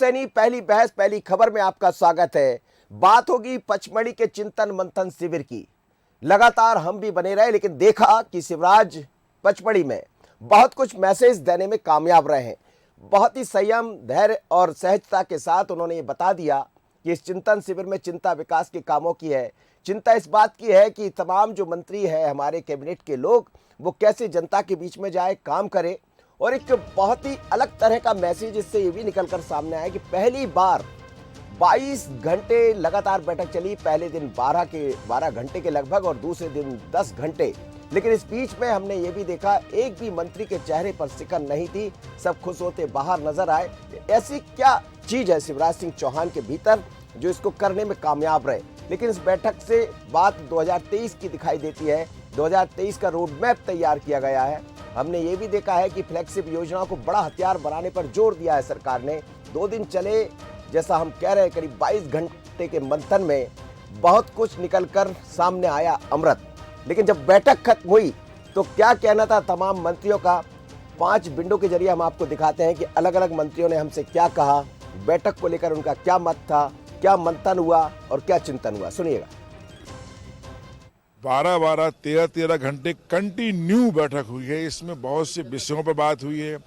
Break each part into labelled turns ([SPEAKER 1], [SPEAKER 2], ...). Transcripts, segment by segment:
[SPEAKER 1] सैनी पहली बहस पहली खबर में आपका स्वागत है। बात होगी पचमढ़ी के चिंतन मंथन शिविर की। लगातार हम भी बने रहे, लेकिन देखा कि शिवराज पचमढ़ी में बहुत कुछ मैसेज देने में कामयाब रहे हैं। बहुत ही संयम, धैर्य और सहजता के साथ उन्होंने ये बता दिया कि इस चिंतन शिविर में चिंता विकास के कामों की है। चिंता इस बात की है कि तमाम जो मंत्री है, हमारे कैबिनेट के लोग, वो कैसे जनता के बीच में जाए, काम करे। और एक बहुत ही अलग तरह का मैसेज इससे ये भी निकलकर सामने आया कि पहली बार 22 घंटे लगातार बैठक चली। पहले दिन 12 घंटे के लगभग और दूसरे दिन 10 घंटे। लेकिन इस बीच में हमने ये भी देखा, एक भी मंत्री के चेहरे पर सिकन नहीं थी, सब खुश होते बाहर नजर आए। ऐसी क्या चीज है शिवराज सिंह चौहान के भीतर जो इसको करने में कामयाब रहे। लेकिन इस बैठक से बात 2023 की दिखाई देती है। 2023 का रोड मैप तैयार किया गया है। हमने ये भी देखा है कि फ्लैगशिप योजनाओं को बड़ा हथियार बनाने पर जोर दिया है सरकार ने। 2 दिन चले, जैसा हम कह रहे हैं, करीब 22 घंटे के मंथन में बहुत कुछ निकलकर सामने आया अमृत। लेकिन जब बैठक खत्म हुई तो क्या कहना था तमाम मंत्रियों का, 5 विंडो के जरिए हम आपको दिखाते हैं कि अलग अलग मंत्रियों ने हमसे क्या कहा, बैठक को लेकर उनका क्या मत था, क्या मंथन हुआ और क्या चिंतन हुआ। सुनिएगा।
[SPEAKER 2] 12-12, 13-13 घंटे कंटिन्यू बैठक हुई है। इसमें बहुत से विषयों पर बात हुई है।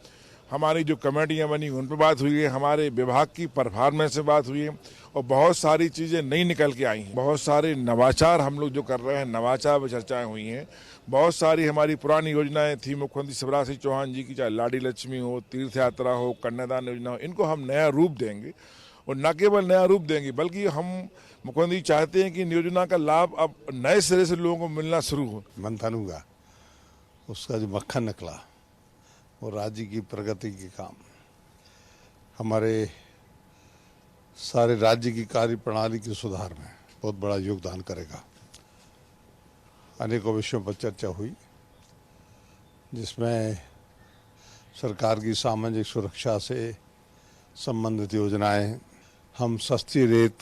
[SPEAKER 2] हमारी जो कमेटियां बनी उन पर बात हुई है, हमारे विभाग की परफॉर्मेंस से बात हुई है और बहुत सारी चीजें नई निकल के आई हैं। बहुत सारे नवाचार हम लोग जो कर रहे हैं, नवाचार पर चर्चाएं हुई हैं। बहुत सारी हमारी पुरानी योजनाएं थी मुख्यमंत्री शिवराज सिंह चौहान जी की, चाहे लाडी लक्ष्मी हो, तीर्थ यात्रा हो, कन्यादान योजना हो, इनको हम नया रूप देंगे। और न केवल नया रूप देंगे बल्कि हम मुख्यमंत्री चाहते हैं कि इन योजना का लाभ अब नए सिरे से लोगों को मिलना शुरू हो।
[SPEAKER 3] मंथन हुआ, उसका जो मक्खन निकला वो राज्य की प्रगति के काम, हमारे सारे राज्य की कार्य प्रणाली के सुधार में बहुत बड़ा योगदान करेगा। अनेकों विषयों पर चर्चा हुई, जिसमें सरकार की सामाजिक सुरक्षा से संबंधित योजनाएं, हम सस्ती रेत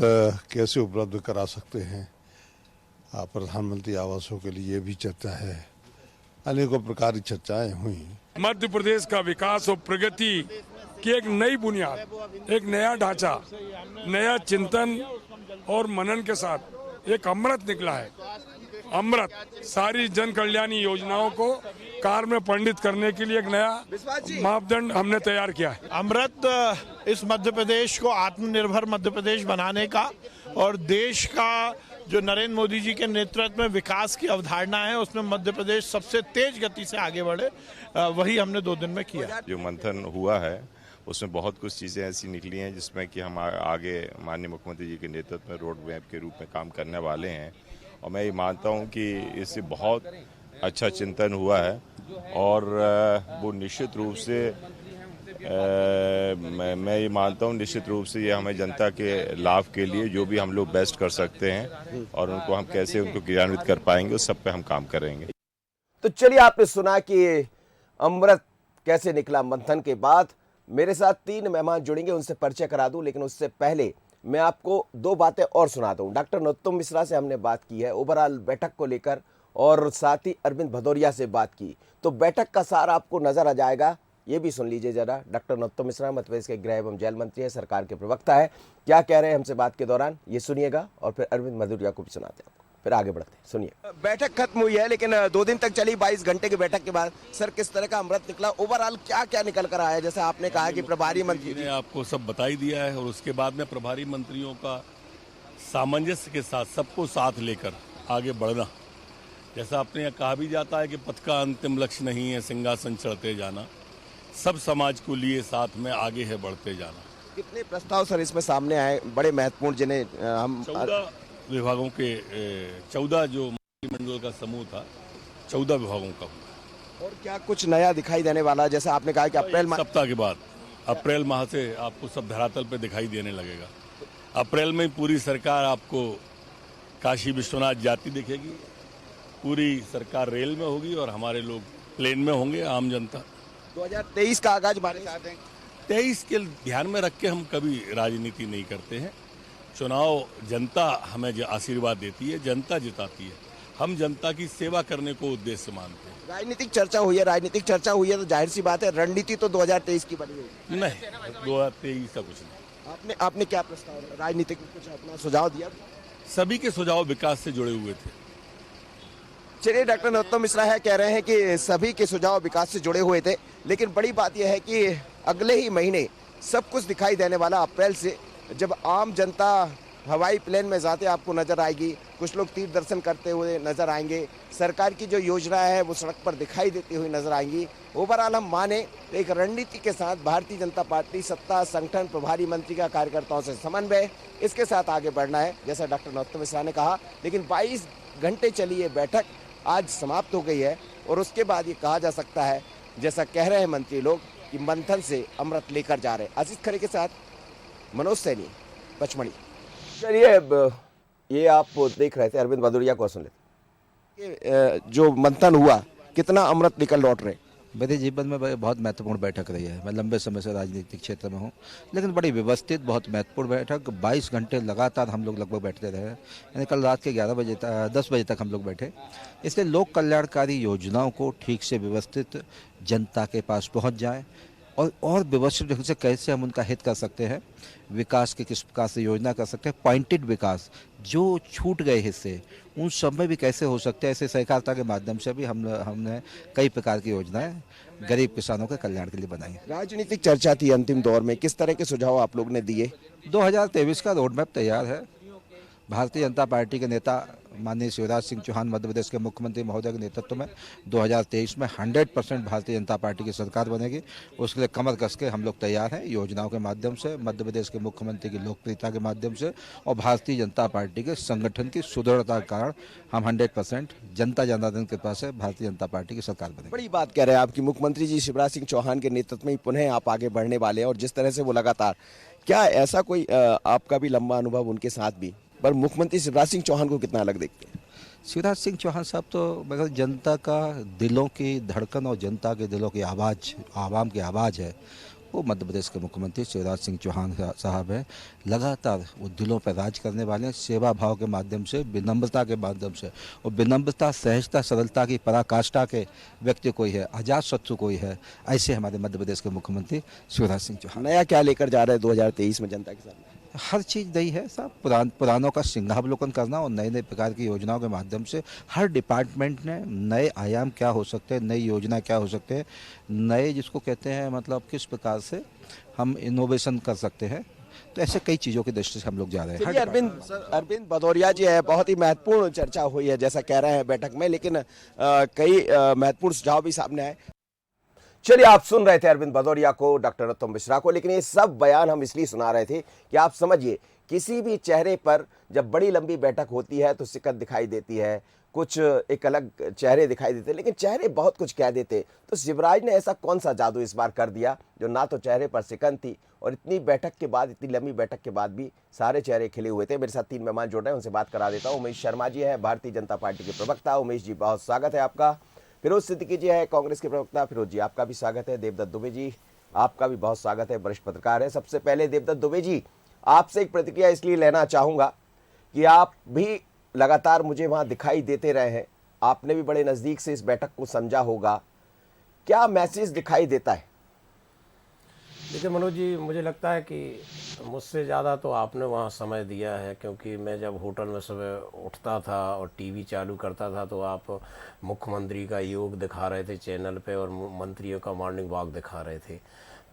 [SPEAKER 3] कैसे उपलब्ध करा सकते हैं, प्रधानमंत्री आवासों के लिए भी चर्चा है। अनेकों प्रकार की चर्चाएं हुई।
[SPEAKER 4] मध्य प्रदेश का विकास और प्रगति की एक नई बुनियाद, एक नया ढांचा, नया चिंतन और मनन के साथ एक अमृत निकला है। अमृत सारी जन कल्याणी योजनाओं को कार में पंडित करने के लिए एक नया मापदंड हमने तैयार किया है।
[SPEAKER 5] अमृत इस मध्य प्रदेश को आत्मनिर्भर मध्य प्रदेश बनाने का और देश का जो नरेंद्र मोदी जी के नेतृत्व में विकास की अवधारणा है, उसमें मध्य प्रदेश सबसे तेज गति से आगे बढ़े, वही हमने 2 दिन में किया।
[SPEAKER 6] जो मंथन हुआ है उसमें बहुत कुछ चीज़ें ऐसी निकली हैं जिसमें कि हम आगे माननीय मुख्यमंत्री जी के नेतृत्व में रोड मैप के रूप में काम करने वाले हैं। और मैं ये मानता हूँ कि इससे बहुत अच्छा चिंतन हुआ है और वो निश्चित रूप से मैं ये मानता हूँ निश्चित रूप से ये हमें जनता के लाभ के लिए जो भी हम लोग बेस्ट कर सकते हैं और उनको हम कैसे उनको क्रियान्वित कर पाएंगे, उस सब पे हम काम करेंगे।
[SPEAKER 1] तो चलिए, आपने सुना कि अमृत कैसे निकला मंथन के बाद। मेरे साथ 3 मेहमान जुड़ेंगे, उनसे परिचय करा दूं, लेकिन उससे पहले मैं आपको 2 बातें और सुनाता हूं। डॉक्टर नरोत्तम मिश्रा से हमने बात की है ओवरऑल बैठक को लेकर, और साथ ही अरविंद भदौरिया से बात की। तो बैठक का सार आपको नजर आ जाएगा, ये भी सुन लीजिए जरा। डॉक्टर नरोत्तम मिश्रा मध्य प्रदेश के गृह एवं जेल मंत्री है, सरकार के प्रवक्ता है। क्या कह रहे हैं हमसे बात के दौरान, ये सुनिएगा, और फिर अरविंद भदौरिया को भी सुनाते हैं, फिर आगे बढ़ते हैं। सुनिए। बैठक खत्म हुई है, लेकिन 2 दिन तक चली 22 घंटे की बैठक के बाद सर किस तरह का अमृत निकला, ओवरऑल क्या क्या निकल कर आया। जैसे आपने कहा कि प्रभारी मंत्री
[SPEAKER 7] ने आपको सब बता ही दिया है, और उसके बाद में प्रभारी मंत्रियों का सामंजस्य के साथ सबको साथ लेकर आगे बढ़ना। जैसा आपने कहा भी जाता है कि पथ का अंतिम लक्ष्य नहीं है सिंहासन चढ़ते जाना, सब समाज को लिए साथ में आगे है बढ़ते जाना।
[SPEAKER 1] कितने प्रस्ताव सर इसमें सामने आए बड़े महत्वपूर्ण, जिन्हें हम
[SPEAKER 7] 14 विभागों के 14 जो मंत्रिमंडल का समूह था, 14 विभागों का हुआ।
[SPEAKER 1] और क्या कुछ नया दिखाई देने वाला है? जैसे आपने कहा कि अप्रैल
[SPEAKER 7] सप्ताह के बाद, अप्रैल माह से आपको सब धरातल पे दिखाई देने लगेगा। अप्रैल में पूरी सरकार आपको काशी विश्वनाथ जाती दिखेगी, पूरी सरकार रेल में होगी और हमारे लोग प्लेन में होंगे, आम जनता।
[SPEAKER 1] 2023 का आगाज बारे में
[SPEAKER 7] 23 के ध्यान में रख के हम कभी राजनीति नहीं करते हैं। चुनाव जनता हमें जो आशीर्वाद देती है, जनता जिताती है, हम जनता की सेवा करने को उद्देश्य मानते हैं।
[SPEAKER 1] राजनीतिक चर्चा हुई है तो जाहिर सी बात है रणनीति तो 2023 की बनी हुई।
[SPEAKER 7] नहीं, 2023 का कुछ नहीं।
[SPEAKER 1] आपने क्या प्रस्ताव राजनीतिक कुछ अपना सुझाव दिया?
[SPEAKER 7] सभी के सुझाव विकास से जुड़े हुए थे।
[SPEAKER 1] चलिए, डॉक्टर नरोत्तम मिश्रा है कह रहे हैं कि सभी के सुझाव विकास से जुड़े हुए थे, लेकिन बड़ी बात यह है कि अगले ही महीने सब कुछ दिखाई देने वाला अप्रैल से, जब आम जनता हवाई प्लेन में जाते आपको नजर आएगी, कुछ लोग तीर्थ दर्शन करते हुए नजर आएंगे, सरकार की जो योजना है वो सड़क पर दिखाई देती हुई नजर आएंगी। ओवरऑल हम माने तो एक रणनीति के साथ भारतीय जनता पार्टी सत्ता, संगठन, प्रभारी मंत्री का कार्यकर्ताओं से समन्वय, इसके साथ आगे बढ़ना है, जैसा डॉक्टर नरोत्तम मिश्रा ने कहा। लेकिन 22 घंटे चली ये बैठक आज समाप्त हो गई है और उसके बाद ये कहा जा सकता है, जैसा कह रहे हैं मंत्री लोग, कि मंथन से अमृत लेकर जा रहे हैं। आशीष खरे के साथ मनोज सैनी, पचमढ़ी। चलिए, अब ये आप देख रहे थे, अरविंद भदौरिया को सुन लेते। जो मंथन हुआ, कितना अमृत निकल लौट रहे?
[SPEAKER 8] मेरे जीवन में बहुत महत्वपूर्ण बैठक रही है। मैं लंबे समय से राजनीतिक क्षेत्र में हूँ, लेकिन बड़ी व्यवस्थित, बहुत महत्वपूर्ण बैठक। 22 घंटे लगातार हम लोग लगभग बैठते रहे, यानी कल रात के 10 बजे तक हम लोग बैठे। इसलिए लोक कल्याणकारी योजनाओं को ठीक से व्यवस्थित जनता के पास पहुँच जाए और व्यवस्थित ढंग से कैसे हम उनका हित कर सकते हैं, विकास के किस प्रकार से योजना कर सकते हैं, पॉइंटेड विकास, जो छूट गए हिस्से उन सब में भी कैसे हो सकते हैं। ऐसे सहकारिता के माध्यम से भी हमने कई प्रकार की योजनाएं गरीब किसानों के कल्याण के लिए बनाई।
[SPEAKER 1] राजनीतिक चर्चा थी अंतिम दौर में, किस तरह के सुझाव आप लोग ने दिए?
[SPEAKER 8] 2023 का रोड मैप तैयार है। भारतीय जनता पार्टी के नेता माननीय शिवराज सिंह चौहान मध्य प्रदेश के मुख्यमंत्री महोदय के नेतृत्व में 2023 में 100% भारतीय जनता पार्टी की सरकार बनेगी। उसके लिए कमर कस के हम लोग तैयार हैं, योजनाओं के माध्यम से, मध्य प्रदेश के मुख्यमंत्री की लोकप्रियता के माध्यम से और भारतीय जनता पार्टी के संगठन की सुदृढ़ता के कारण हम 100% जनता जनार्दन के पास है, भारतीय जनता पार्टी की सरकार बनेगी।
[SPEAKER 1] बड़ी बात कह रहे हैं आपकी, मुख्यमंत्री जी शिवराज सिंह चौहान के नेतृत्व में ही पुनः आप आगे बढ़ने वाले हैं और जिस तरह से वो लगातार, क्या ऐसा कोई आपका भी लंबा अनुभव उनके साथ भी, पर मुख्यमंत्री शिवराज सिंह चौहान को कितना अलग देखते हैं?
[SPEAKER 8] शिवराज सिंह चौहान साहब तो मगर जनता का दिलों की धड़कन और जनता के दिलों की आवाज़, आवाम की आवाज़ है। वो मध्य प्रदेश के मुख्यमंत्री शिवराज सिंह चौहान साहब हैं। लगातार वो दिलों पर राज करने वाले हैं, सेवा भाव के माध्यम से, विनम्रता के माध्यम से। और विनम्रता, सहजता, सरलता की पराकाष्ठा के व्यक्ति कोई है, अजात शत्रु कोई है, ऐसे हमारे मध्य प्रदेश के मुख्यमंत्री शिवराज सिंह चौहान।
[SPEAKER 1] नया क्या लेकर जा रहे हैं 2023 में जनता के सामने?
[SPEAKER 8] हर चीज़ नई है साहब, पुरानों का सिंहावलोकन करना और नए नए प्रकार की योजनाओं के माध्यम से हर डिपार्टमेंट ने नए आयाम क्या हो सकते हैं, नई योजना क्या हो सकते हैं, नए जिसको कहते हैं मतलब किस प्रकार से हम इनोवेशन कर सकते हैं। तो ऐसे कई चीज़ों की दृष्टि से हम लोग जा रहे हैं।
[SPEAKER 1] अरविंद भदौरिया जी है, बहुत ही महत्वपूर्ण चर्चा हुई है जैसा कह रहे हैं बैठक में, लेकिन कई महत्वपूर्ण सुझाव भी सामने आए। चलिए, आप सुन रहे थे अरविंद भदौरिया को, डॉक्टर नरोत्तम मिश्रा को, लेकिन ये सब बयान हम इसलिए सुना रहे थे कि आप समझिए, किसी भी चेहरे पर जब बड़ी लंबी बैठक होती है तो सिकत दिखाई देती है, कुछ एक अलग चेहरे दिखाई देते, लेकिन चेहरे बहुत कुछ कह देते। तो शिवराज ने ऐसा कौन सा जादू इस बार कर दिया जो ना तो चेहरे पर सिकन थी और इतनी बैठक के बाद, इतनी लंबी बैठक के बाद भी सारे चेहरे खिले हुए थे। मेरे साथ 3 मेहमान जुड़ रहे हैं, उनसे बात करा देता हूँ। उमेश शर्मा जी है, भारतीय जनता पार्टी के प्रवक्ता। उमेश जी, बहुत स्वागत है आपका। फिरोज सिद्दीकी जी है, कांग्रेस के प्रवक्ता। फिरोज जी, आपका भी स्वागत है। देवदत्त दुबे जी, आपका भी बहुत स्वागत है, वरिष्ठ पत्रकार है। सबसे पहले देवदत्त दुबे जी, आपसे एक प्रतिक्रिया इसलिए लेना चाहूंगा कि आप भी लगातार मुझे वहां दिखाई देते रहे हैं, आपने भी बड़े नजदीक से इस बैठक को समझा होगा, क्या मैसेज दिखाई देता है?
[SPEAKER 9] देखिए मनोज जी, मुझे लगता है कि मुझसे ज़्यादा तो आपने वहाँ समय दिया है, क्योंकि मैं जब होटल में सुबह उठता था और टीवी चालू करता था तो आप मुख्यमंत्री का योग दिखा रहे थे चैनल पे और मंत्रियों का मॉर्निंग वॉक दिखा रहे थे।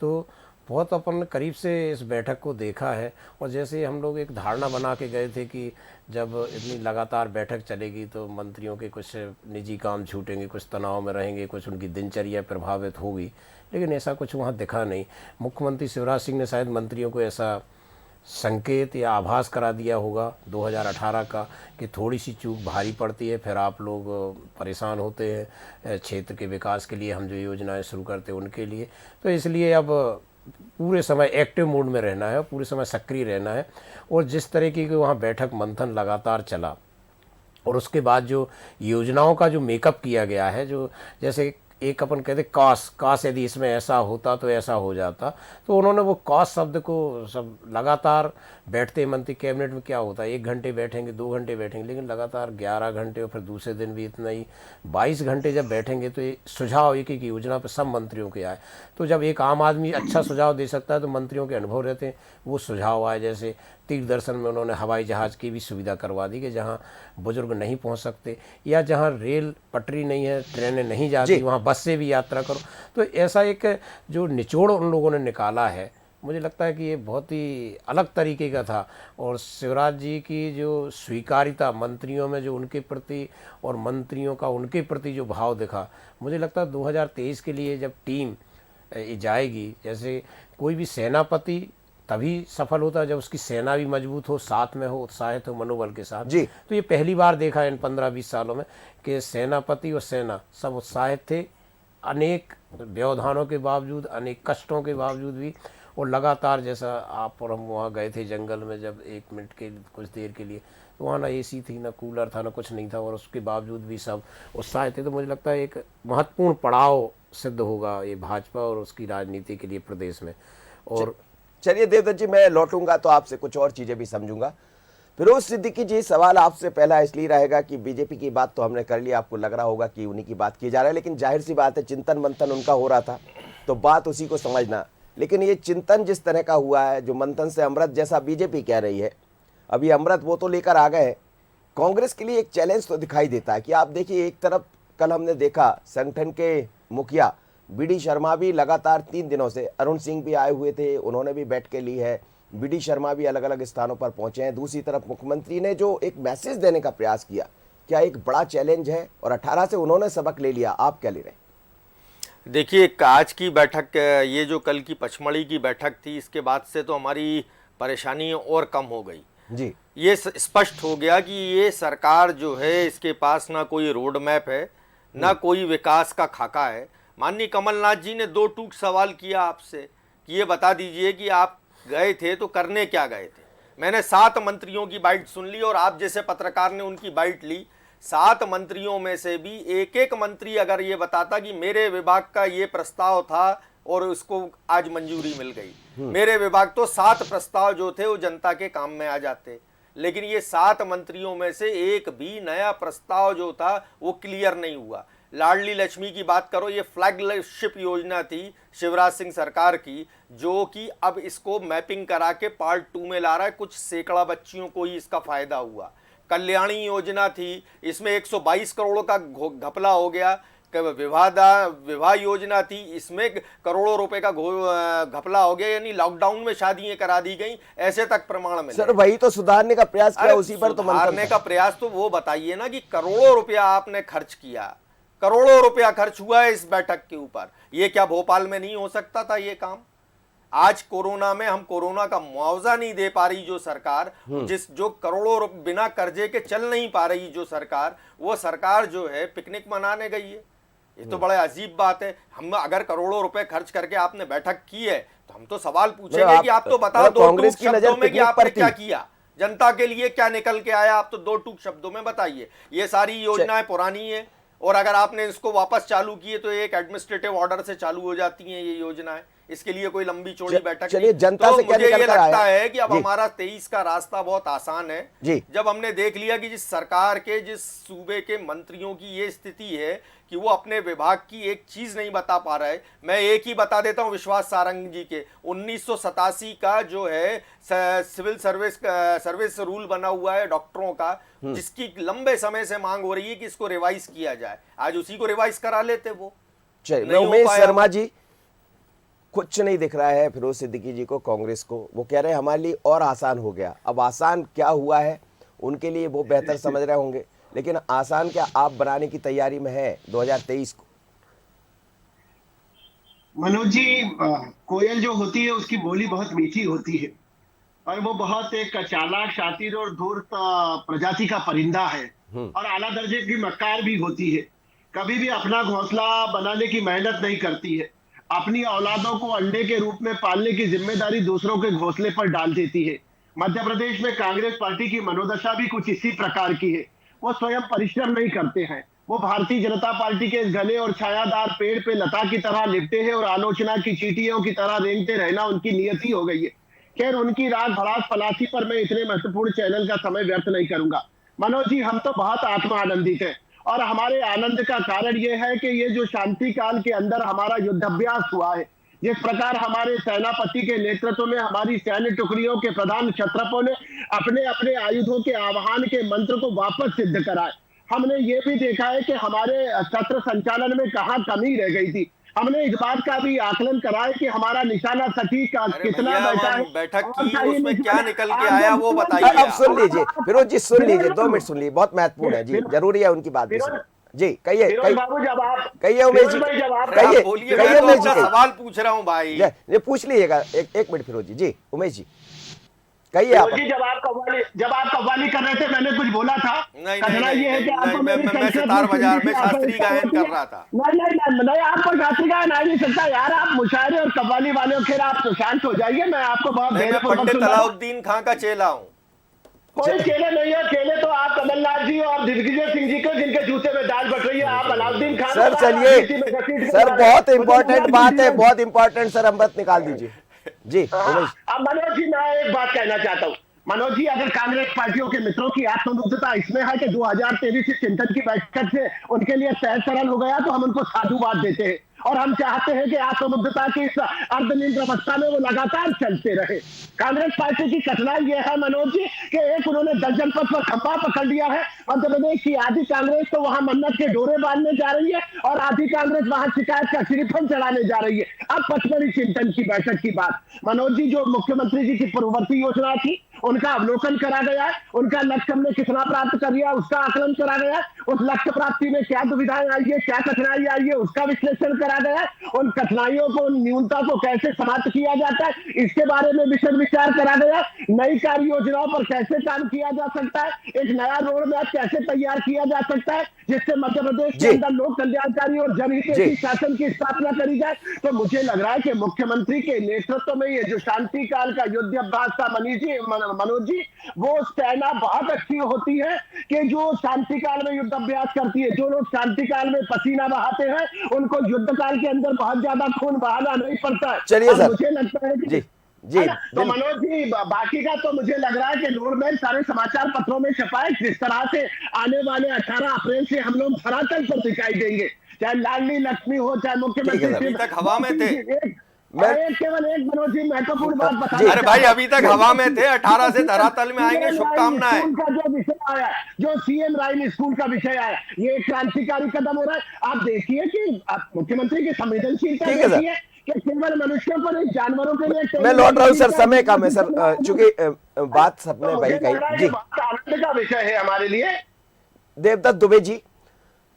[SPEAKER 9] तो बहुत अपन करीब से इस बैठक को देखा है। और जैसे हम लोग एक धारणा बना के गए थे कि जब इतनी लगातार बैठक चलेगी तो मंत्रियों के कुछ निजी काम छूटेंगे, कुछ तनाव में रहेंगे, कुछ उनकी दिनचर्या प्रभावित होगी, लेकिन ऐसा कुछ वहाँ दिखा नहीं। मुख्यमंत्री शिवराज सिंह ने शायद मंत्रियों को ऐसा संकेत या आभास करा दिया होगा 2018 का कि थोड़ी सी चूक भारी पड़ती है, फिर आप लोग परेशान होते हैं क्षेत्र के विकास के लिए, हम जो योजनाएं शुरू करते हैं उनके लिए। तो इसलिए अब पूरे समय एक्टिव मोड में रहना है, पूरे समय सक्रिय रहना है। और जिस तरीके की वहाँ बैठक मंथन लगातार चला और उसके बाद जो योजनाओं का जो मेकअप किया गया है, जो जैसे एक अपन कहते काश यदि इसमें ऐसा होता तो ऐसा हो जाता, तो उन्होंने वो काश शब्द को सब लगातार बैठते मंत्री कैबिनेट में क्या होता है 1 घंटे बैठेंगे 2 घंटे बैठेंगे, लेकिन लगातार 11 घंटे और फिर दूसरे दिन भी इतना ही 22 घंटे जब बैठेंगे तो ये सुझाव एक एक योजना पर सब मंत्रियों के आए। तो जब एक आम आदमी अच्छा सुझाव दे सकता है तो मंत्रियों के अनुभव रहते हैं, वो सुझाव आए। जैसे तीर्थ दर्शन में उन्होंने हवाई जहाज़ की भी सुविधा करवा दी कि जहाँ बुजुर्ग नहीं पहुँच सकते या जहाँ रेल पटरी नहीं है, ट्रेनें नहीं जाती, वहाँ बस से भी यात्रा करो। तो ऐसा एक जो निचोड़ उन लोगों ने निकाला है, मुझे लगता है कि ये बहुत ही अलग तरीके का था। और शिवराज जी की जो स्वीकार्यता मंत्रियों में, जो उनके प्रति और मंत्रियों का उनके प्रति जो भाव दिखा, मुझे लगता है 2023 के लिए जब टीम जाएगी, जैसे कोई भी सेनापति तभी सफल होता है जब उसकी सेना भी मजबूत हो, साथ में हो, उत्साहित हो, मनोबल के साथ।
[SPEAKER 1] जी।
[SPEAKER 9] तो ये पहली बार देखा है इन 15-20 सालों में कि सेनापति और सेना सब उत्साहित थे, अनेक व्यवधानों के बावजूद, अनेक कष्टों के बावजूद भी। और लगातार जैसा आप और हम वहाँ गए थे जंगल में जब 1 मिनट के कुछ देर के लिए, तो वहाँ ना एसी थी, ना कूलर था, ना कुछ नहीं था, और उसके बावजूद भी सब उत्साहित थे। तो मुझे लगता है एक महत्वपूर्ण पड़ाव सिद्ध होगा ये भाजपा और उसकी राजनीति के लिए प्रदेश में। और
[SPEAKER 1] चलिए देवदत्त जी, मैं लौटूंगा तो आपसे कुछ और चीजें भी समझूंगा। फिरोज सिद्दीकी जी, सवाल आपसे पहला इसलिए रहेगा कि बीजेपी की बात तो हमने कर ली, आपको लग रहा होगा कि उन्हीं की बात की जा रहा है, लेकिन जाहिर सी बात है चिंतन मंथन उनका हो रहा था तो बात उसी को समझना। लेकिन ये चिंतन जिस तरह का हुआ है, जो मंथन से अमृत जैसा बीजेपी कह रही है, अभी अमृत वो तो लेकर आ गए, कांग्रेस के लिए एक चैलेंज तो दिखाई देता है कि आप देखिए, एक तरफ कल हमने देखा संगठन के मुखिया बीडी शर्मा भी लगातार 3 दिनों से, अरुण सिंह भी आए हुए थे, उन्होंने भी बैठकें ली है, बीडी शर्मा भी अलग अलग स्थानों पर पहुंचे हैं। दूसरी तरफ मुख्यमंत्री ने जो एक मैसेज देने का प्रयास किया, क्या एक बड़ा चैलेंज है? और 18 से उन्होंने सबक ले लिया, आप क्या ले रहे हैं?
[SPEAKER 10] देखिए, आज की बैठक, ये जो कल की पचमढ़ी की बैठक थी, इसके बाद से तो हमारी परेशानी और कम हो गई
[SPEAKER 1] जी।
[SPEAKER 10] ये स्पष्ट हो गया कि ये सरकार जो है, इसके पास ना कोई रोड मैप है, ना कोई विकास का खाका है। माननीय कमलनाथ जी ने 2 टूक सवाल किया आपसे कि ये बता दीजिए कि आप गए थे तो करने क्या गए थे। मैंने 7 मंत्रियों की बाइट सुन ली और आप जैसे पत्रकार ने उनकी बाइट ली। 7 मंत्रियों में से भी एक एक मंत्री अगर ये बताता कि मेरे विभाग का ये प्रस्ताव था और उसको आज मंजूरी मिल गई, मेरे विभाग तो 7 प्रस्ताव जो थे वो जनता के काम में आ जाते, लेकिन ये 7 मंत्रियों में से एक भी नया प्रस्ताव जो था वो क्लियर नहीं हुआ। लाडली लक्ष्मी की बात करो, ये फ्लैगशिप योजना थी शिवराज सिंह सरकार की, जो कि अब इसको मैपिंग करा के पार्ट 2 में ला रहा है। कुछ सैकड़ा बच्चियों को ही इसका फायदा हुआ। कल्याणी योजना थी, इसमें 122 करोड़ का घपला हो गया। विवाह योजना थी, इसमें करोड़ों रुपए का घपला हो गया, यानी लॉकडाउन में शादियां करा दी गई, ऐसे तक प्रमाण मिले।
[SPEAKER 1] सर, वही तो सुधारने का प्रयास किया, उसी पर तो
[SPEAKER 10] सुधारने का प्रयास तो वो बताइए ना कि करोड़ों रुपया आपने खर्च किया, करोड़ों रुपया खर्च हुआ है इस बैठक के ऊपर। ये क्या भोपाल में नहीं हो सकता था ये काम? आज कोरोना में हम कोरोना का मुआवजा नहीं दे पा रही जो सरकार, जो करोड़ों बिना कर्जे के चल नहीं पा रही जो सरकार, वो सरकार जो है पिकनिक मनाने गई है। ये तो बड़ा अजीब बात है। हम अगर करोड़ों रुपए खर्च करके आपने बैठक की है तो हम तो सवाल पूछेंगे कि आप तो बताओ 2 टूक शब्दों में कि आपने क्या किया, जनता के लिए क्या निकल के आया, आप तो 2 टूक शब्दों में बताइए। ये सारी योजनाएं पुरानी है और अगर आपने इसको वापस चालू किए तो एक एडमिनिस्ट्रेटिव ऑर्डर से चालू हो जाती हैं ये योजनाएं। इसके लिए कोई लंबी चौड़ी बैठक
[SPEAKER 1] चलिए, जनता
[SPEAKER 10] तो
[SPEAKER 1] से क्या
[SPEAKER 10] मुझे ये
[SPEAKER 1] निकल कर
[SPEAKER 10] लगता
[SPEAKER 1] आया?
[SPEAKER 10] है कि अब हमारा 23 का रास्ता बहुत आसान है।
[SPEAKER 1] जी।
[SPEAKER 10] जब हमने देख लिया कि जिस सरकार के, जिस सूबे के मंत्रियों की ये स्थिति है कि वो अपने विभाग की एक चीज नहीं बता पा रहा है। मैं एक ही बता देता हूं, विश्वास सारंग जी के 1987 का जो है सिविल सर्विस रूल बना हुआ है डॉक्टरों का, जिसकी लंबे समय से मांग हो रही है कि इसको रिवाइज किया जाए। आज उसी को रिवाइज करा लेते वो।
[SPEAKER 1] चलिए, उमेश शर्मा जी, कुछ नहीं दिख रहा है फिरोज सिद्दीकी जी को, कांग्रेस को। वो कह रहे हैं हमारे लिए और आसान हो गया। अब आसान क्या हुआ है उनके लिए वो बेहतर समझ रहे होंगे, लेकिन आसान क्या आप बनाने की तैयारी में है 2023 को?
[SPEAKER 11] मनोज जी, कोयल जो होती है उसकी बोली बहुत मीठी होती है और वो बहुत एक चालाक, शातिर और धूर्त प्रजाति का परिंदा है और आला दर्जे की मक्कार भी होती है। कभी भी अपना घोंसला बनाने की मेहनत नहीं करती है। अपनी औलादों को अंडे के रूप में पालने की जिम्मेदारी दूसरों के घोंसले पर डाल देती है। मध्य प्रदेश में कांग्रेस पार्टी की मनोदशा भी कुछ इसी प्रकार की है। वो स्वयं परिश्रम नहीं करते हैं, वो भारतीय जनता पार्टी के इस घने और छायादार पेड़ पे लता की तरह लिपटे हैं और आलोचना की चींटियों की तरह रेंगते रहना उनकी नियति हो गई है। खैर, उनकी राग भड़ास पलासी पर मैं इतने महत्वपूर्ण चैनल का समय व्यर्थ नहीं करूंगा। मनोज जी, हम तो बहुत आत्मा आनंदित हैं और हमारे आनंद का कारण यह है कि ये जो शांति काल के अंदर हमारा युद्धाभ्यास हुआ है, जिस प्रकार हमारे सेनापति के नेतृत्व में हमारी सैन्य टुकड़ियों के प्रधान क्षत्रपों ने अपने अपने आयुधों के आह्वान के मंत्र को वापस सिद्ध कराए, हमने ये भी देखा है कि हमारे सत्र संचालन में कहाँ कमी रह गई थी। हमने इस बात का भी आकलन करा है कि हमारा निशाना सटीक कितना बैठा है,
[SPEAKER 10] बैठक की उसमें क्या निकल के आया वो बताइए।
[SPEAKER 1] अब सुन लीजिए फिरोज जी, सुन लीजिए, 2 मिनट सुन लीजिए, बहुत महत्वपूर्ण है जी, जरूरी है उनकी बात भी सुनिए। जी कहिए,
[SPEAKER 11] बाबू, जब आप
[SPEAKER 1] कहिए उमेश जी,
[SPEAKER 10] कहिए
[SPEAKER 1] कहिए उमेश जी,
[SPEAKER 10] सवाल पूछ रहा हूँ भाई,
[SPEAKER 1] ये पूछ लीजिएगा। एक मिनट फिरोज जी, जी उमेश जी कहिए आप।
[SPEAKER 11] जब आप कव्वाली कर रहे थे मैंने कुछ बोला था?
[SPEAKER 10] नहीं,
[SPEAKER 11] ये है कि आपको
[SPEAKER 10] मैं सितार बाजार में शास्त्रीय गायन कर रहा था।
[SPEAKER 11] नहीं, आपको शास्त्रीय गायन आ नहीं सकता यार, आप मुशायरे और कव्वाली वाले हो, फिर आप तो शांत हो जाइए। मैं आपको बहुत
[SPEAKER 10] मैं पंडित अलाउद्दीन खां का चेला हूँ।
[SPEAKER 11] कोई चेले नहीं है, चेले तो आप कमलनाथ जी और दिग्विजय सिंह जी को, जिनके जूते में दाल बट रही है। आप अलाउद्दीन खान
[SPEAKER 1] सर चलिए सर, बहुत इंपॉर्टेंट बात है, बहुत इंपॉर्टेंट सर, अमृत निकाल दीजिए जी उमेश।
[SPEAKER 11] अब मनोज जी, मैं एक बात कहना चाहता हूँ। मनोज जी, अगर कांग्रेस पार्टियों के मित्रों की आत्मबुद्धता इसमें है कि 2023 से चिंतन की बैठक से उनके लिए सहज सरल हो गया, तो हम उनको साधुवाद देते हैं और हम चाहते हैं कि आत्मबुद्धता की इस अर्धनिंद्र अवस्था में वो लगातार चलते रहे। कांग्रेस पार्टी की कठिनाई ये है मनोज जी कि एक उन्होंने दर्जन पद पर खंभा पकड़ लिया है। मध्य प्रदेश की आधी कांग्रेस तो वहां मन्नत के डोरे बांधने जा रही है और आधी कांग्रेस वहां शिकायत का श्रीफल चढ़ाने जा रही है। अब पचमढ़ी चिंतन की बैठक की बात, मनोज जी, जो मुख्यमंत्री जी की पूर्ववर्ती योजना थी उनका अवलोकन करा गया, उनका लक्ष्य हमने कितना प्राप्त कर लिया उसका आकलन करा गया, उस लक्ष्य प्राप्ति में क्या दुविधाएं आई है, क्या कठिनाई आई है उसका विश्लेषण करा गया, उन कठिनाइयों को, उन न्यूनता को कैसे समाप्त किया जाता है इसके बारे में विशद विचार करा गया। नई कार्य योजनाओं पर कैसे काम किया जा सकता है, एक नया रोड मैप कैसे तैयार किया जा सकता है जिससे मध्य प्रदेश के अंदर लोक कल्याणकारी और जनहितैषी शासन की स्थापना करी जाए। तो मुझे लग रहा है कि मुख्यमंत्री के नेतृत्व में ये जो शांति काल का युद्धाभ्यास था मनोज जी, वो सेना बहुत अच्छी होती है कि जो शांति काल में युद्धाभ्यास करती है। जो लोग शांति काल में पसीना बहाते हैं उनको युद्ध काल के अंदर बहुत ज्यादा खून बहाना नहीं पड़ता है।
[SPEAKER 1] चलिए सर,
[SPEAKER 11] मुझे लगता है कि
[SPEAKER 1] जी
[SPEAKER 11] तो मनोज जी, बाकी का तो मुझे लग रहा है कि रोड मैप सारे समाचार पत्रों में छपा है। जिस तरह से आने वाले 18 अप्रैल से हम लोग धरातल पर दिखाई देंगे, चाहे लाडली लक्ष्मी हो, चाहे मुख्यमंत्री।
[SPEAKER 10] अभी तक हवा में थे।
[SPEAKER 11] मैं केवल एक मनोज जी महत्वपूर्ण बात बता,
[SPEAKER 10] अरे भाई अभी तक हवा में थे, 18 से धरातल में आएंगे, शुभकामनाएं।
[SPEAKER 11] का जो विषय आया, जो सीएम राइन स्कूल का विषय आया, ये क्रांतिकारी कदम हो रहा है। आप देखिए कि मुख्यमंत्री की संवेदनशीलता देखिए कि केवल मनुष्यों पर नहीं, जानवरों के लिए।
[SPEAKER 1] मैं लौट रहा हूँ सर, समय कम है सर, चूंकि बात सबने वही कही जी।
[SPEAKER 11] आनंद का विषय है हमारे लिए।
[SPEAKER 1] देवदत्त दुबे जी,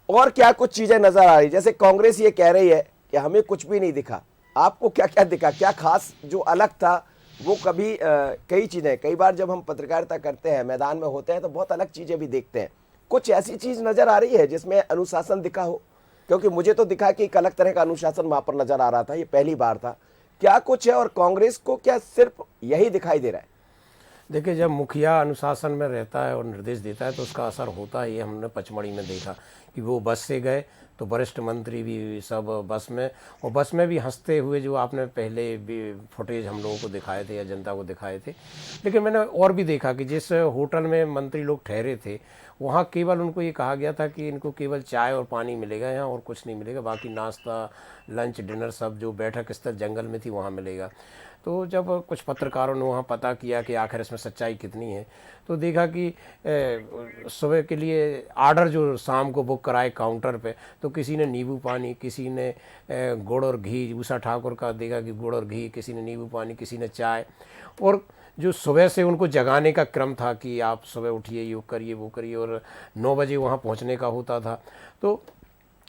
[SPEAKER 1] और क्या कुछ चीजें नजर आ रही, जैसे कांग्रेस ये कह रही है कि हमें कुछ भी नहीं दिखा, आपको क्या क्या दिखा, क्या खास जो अलग था वो? कभी कई चीजें, कई बार जब हम पत्रकारिता करते हैं, मैदान में होते हैं, तो बहुत अलग चीजें भी देखते हैं। कुछ ऐसी चीज नजर आ रही है जिसमें अनुशासन दिखा हो? क्योंकि मुझे तो दिखा कि एक अलग तरह का अनुशासन वहां पर नजर आ रहा था, ये पहली बार था। क्या कुछ है और कांग्रेस को क्या सिर्फ यही दिखाई दे रहा है?
[SPEAKER 9] देखिए, जब मुखिया अनुशासन में रहता है और निर्देश देता है तो उसका असर होता है। ये हमने पचमढ़ी में देखा कि वो बस से गए तो वरिष्ठ मंत्री भी सब बस में, और बस में भी हंसते हुए, जो आपने पहले भी फुटेज हम लोगों को दिखाए थे या जनता को दिखाए थे। लेकिन मैंने और भी देखा कि जिस होटल में मंत्री लोग ठहरे थे वहाँ केवल उनको ये कहा गया था कि इनको केवल चाय और पानी मिलेगा यहाँ, और कुछ नहीं मिलेगा, बाकी नाश्ता, लंच, डिनर सब जो बैठक स्थल जंगल में थी वहाँ मिलेगा। तो जब कुछ पत्रकारों ने वहाँ पता किया कि आखिर इसमें सच्चाई कितनी है, तो देखा कि सुबह के लिए आर्डर जो शाम को बुक कराए काउंटर पे, तो किसी ने नींबू पानी, किसी ने गुड़ और घी, उषा ठाकुर का देखा कि गुड़ और घी, किसी ने नींबू पानी, किसी ने चाय। और जो सुबह से उनको जगाने का क्रम था कि आप सुबह उठिए, योग करिए, वो करिए, और 9 बजे वहाँ पहुँचने का होता था। तो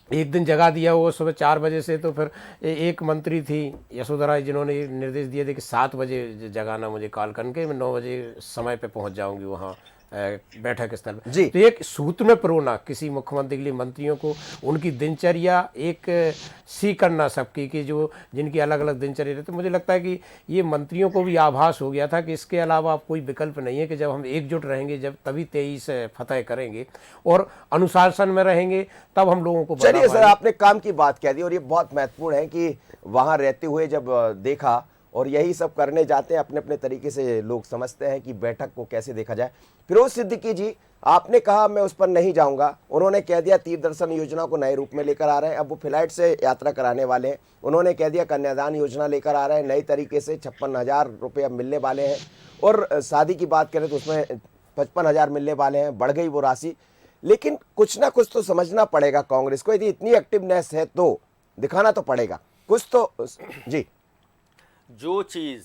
[SPEAKER 9] एक दिन जगा दिया वो सुबह 4 बजे से, तो फिर एक मंत्री थी यशोधरा, जिन्होंने निर्देश दिए थे कि 7 बजे जगाना मुझे कॉल करके, मैं 9 बजे समय पे पहुंच जाऊंगी वहाँ बैठक स्थल पर।
[SPEAKER 1] जी।
[SPEAKER 9] तो एक सूत्र में परोना किसी मुख्यमंत्री के लिए मंत्रियों को उनकी दिनचर्या एक सी करना सबकी कि जो जिनकी अलग अलग दिनचर्या रहती, तो मुझे लगता है कि ये मंत्रियों को भी आभास हो गया था कि इसके अलावा कोई विकल्प नहीं है, कि जब हम एकजुट रहेंगे, जब तभी 23 फतह करेंगे और अनुशासन में रहेंगे, तब हम लोगों को
[SPEAKER 1] चलिए सर, आपने काम की बात कह दी और ये बहुत महत्वपूर्ण है कि वहां रहते हुए जब देखा और यही सब करने जाते हैं, अपने अपने तरीके से लोग समझते हैं कि बैठक को कैसे देखा जाए। फिरोज सिद्दीकी जी, आपने कहा मैं उस पर नहीं जाऊंगा, उन्होंने कह दिया तीर दर्शन योजना को नए रूप में लेकर आ रहे हैं, अब वो फ्लाइट से यात्रा कराने वाले हैं। उन्होंने कह दिया कन्यादान योजना लेकर आ रहे हैं, नई तरीके से 56,000 रुपये अब मिलने वाले हैं, और शादी की बात करें तो उसमें 55,000 मिलने वाले हैं, बढ़ गई वो राशि। लेकिन कुछ ना कुछ तो समझना पड़ेगा कांग्रेस को, यदि इतनी एक्टिवनेस है तो दिखाना तो पड़ेगा कुछ तो। जी,
[SPEAKER 10] जो चीज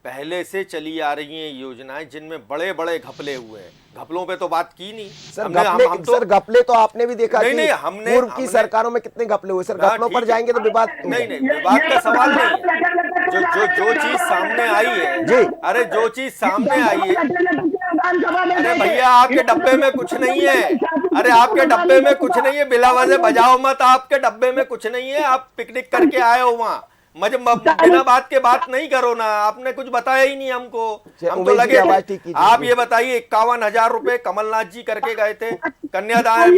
[SPEAKER 10] पहले से चली आ रही है योजनाएं जिनमें बड़े बड़े घपले हुए हैं, घपलों पे तो बात की नहीं
[SPEAKER 1] सर। सर घपले तो आपने भी देखा
[SPEAKER 10] नहीं,
[SPEAKER 1] कि पूर्व की सरकारों में कितने घपले हुए। सर घपलों पर जाएंगे तो विवाद
[SPEAKER 10] नहीं, विवाद का सवाल नहीं है। जो चीज सामने आई है
[SPEAKER 1] जी,
[SPEAKER 10] अरे जो चीज सामने आई है, अरे भैया आपके डब्बे में कुछ नहीं है, अरे आपके डब्बे में कुछ नहीं है, बिला वजह बजाओ मत, आपके डब्बे में कुछ नहीं है, आप पिकनिक करके आए हो वहां, बिना बात के बात नहीं करो ना, आपने कुछ बताया ही नहीं हमको, हम तो लगे थे। आप ये बताइए 51,000 रुपए कमलनाथ जी करके गए थे कन्यादान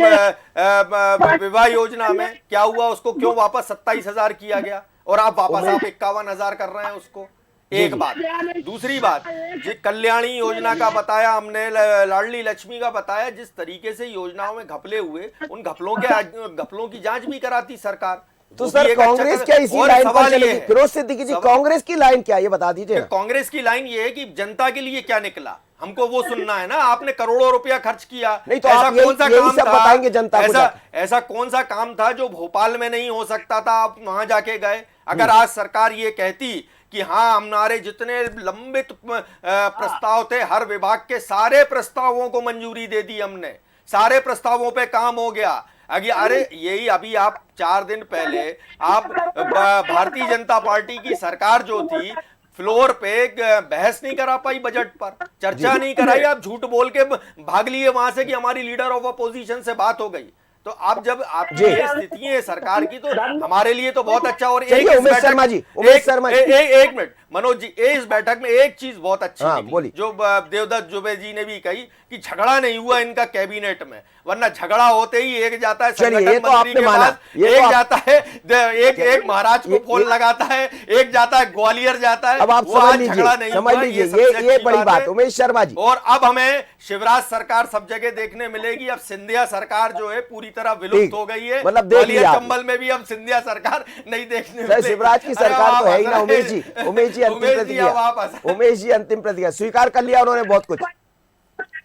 [SPEAKER 10] विवाह योजना में, क्या हुआ उसको, क्यों वापस 27,000 किया गया, और आप वापस 51,000 कर रहे हैं उसको। एक बात। दूसरी बात, ये कल्याणी योजना का बताया हमने, लाडली लक्ष्मी का बताया, जिस तरीके से योजनाओं में घपले हुए, उन घपलों की जांच भी कराती सरकार।
[SPEAKER 1] तो सर कांग्रेस क्या इसी लाइन पर चलेगी? फिरोज सिद्दीकी जी, कांग्रेस की लाइन क्या, ये बता दीजिए।
[SPEAKER 10] कांग्रेस की लाइन ये है कि जनता के लिए क्या निकला, हमको वो सुनना है ना। आपने करोड़ों रुपया खर्च किया,
[SPEAKER 1] नहीं तो ऐसा कौन सा काम था, बताएंगे जनता को,
[SPEAKER 10] ऐसा कौन सा काम था जो भोपाल में नहीं हो सकता था, आप वहां जाके गए। अगर आज सरकार ये कहती कि हाँ हमारे जितने लंबित प्रस्ताव थे, हर विभाग के सारे प्रस्तावों को मंजूरी दे दी हमने, सारे प्रस्तावों पे काम हो गया। अरे यही अभी आप 4 दिन पहले आप भारतीय जनता पार्टी की सरकार जो थी, फ्लोर पे बहस नहीं करा पाई, बजट पर चर्चा नहीं कराई, आप झूठ बोल के भाग लिए वहां से कि हमारी लीडर ऑफ अपोजिशन से बात हो गई। तो आप जब आपकी ये स्थिति है सरकार की, तो हमारे लिए तो बहुत अच्छा। और
[SPEAKER 1] उमेश शर्मा जी,
[SPEAKER 10] एक मिनट मनोज जी, इस बैठक में एक चीज बहुत अच्छी निकली, जो देवदत्त दुबे जी ने भी कही कि झगड़ा नहीं हुआ इनका कैबिनेट में, वरना झगड़ा होते ही एक जाता है संगठन मंत्री के पास, एक जाता है एक महाराज को फोन लगाता है, एक जाता है ग्वालियर जाता है।
[SPEAKER 1] अब आप समझ लीजिए, ये बड़ी बात उमेश शर्मा जी।
[SPEAKER 10] और अब हमें शिवराज सरकार सब जगह देखने मिलेगी। अब सिंधिया सरकार जो है पूरी तरह विलुप्त हो गई है,
[SPEAKER 1] मतलब
[SPEAKER 10] ग्वालियर चंबल में भी अब सिंधिया सरकार नहीं देखने मिलेगी।
[SPEAKER 1] शिवराज की सरकार तो है ही ना। उमेश जी अंतिम प्रतिक्रिया स्वीकार कर लिया उन्होंने बहुत कुछ।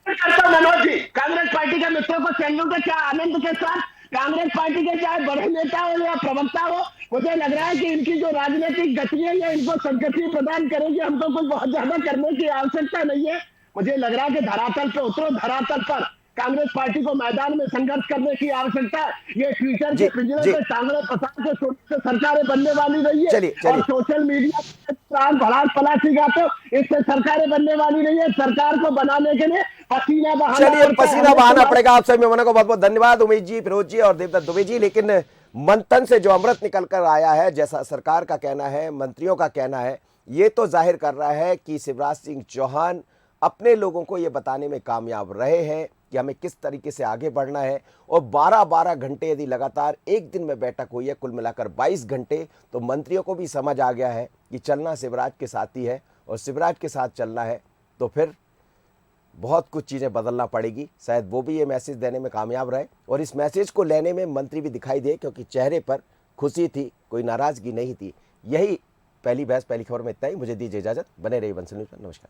[SPEAKER 11] मनोज जी, कांग्रेस पार्टी के मित्रों को सैल्यूट है, क्या आनंद के साथ कांग्रेस पार्टी के चाहे बड़े नेता हो या प्रवक्ता हो, मुझे लग रहा है कि इनकी जो राजनीतिक गति है ये इनको संगति प्रदान करेगी। हमको कुछ बहुत ज्यादा करने की आवश्यकता नहीं है। मुझे लग रहा है कि धरातल पे उतरो, धरातल पर कांग्रेस पार्टी को मैदान में संघर्ष करने की आवश्यकता है। ये ट्विटर के पिंजरे में टांगड़े पसार के सरकारें बनने वाली नहीं है, और सोशल मीडिया भड़ास पलासी का तो इससे सरकारें बनने वाली नहीं है। सरकार को बनाने के लिए पसीना
[SPEAKER 1] बहाना पड़ेगा। आप सभी मेहमानों को बहुत बहुत धन्यवाद, उमेश जी, फिरोज जी और देवदत्त दुबे जी। लेकिन मंथन से जो अमृत निकल कर आया है, जैसा सरकार का कहना है, मंत्रियों का कहना है, ये तो जाहिर कर रहा है कि शिवराज सिंह चौहान अपने लोगों को ये बताने में कामयाब रहे हैं कि हमें किस तरीके से आगे बढ़ना है। और 12-12 घंटे यदि लगातार एक दिन में बैठक हुई है, कुल मिलाकर 22 घंटे, तो मंत्रियों को भी समझ आ गया है कि चलना शिवराज के साथ ही है, और शिवराज के साथ चलना है तो फिर बहुत कुछ चीज़ें बदलना पड़ेगी। शायद वो भी ये मैसेज देने में कामयाब रहे, और इस मैसेज को लेने में मंत्री भी दिखाई दे, क्योंकि चेहरे पर खुशी थी, कोई नाराज़गी नहीं थी। यही पहली बहस पहली खबर में इतना ही। मुझे दीजिए इजाज़त, बने रहिए वंश न्यूज़ पर। नमस्कार।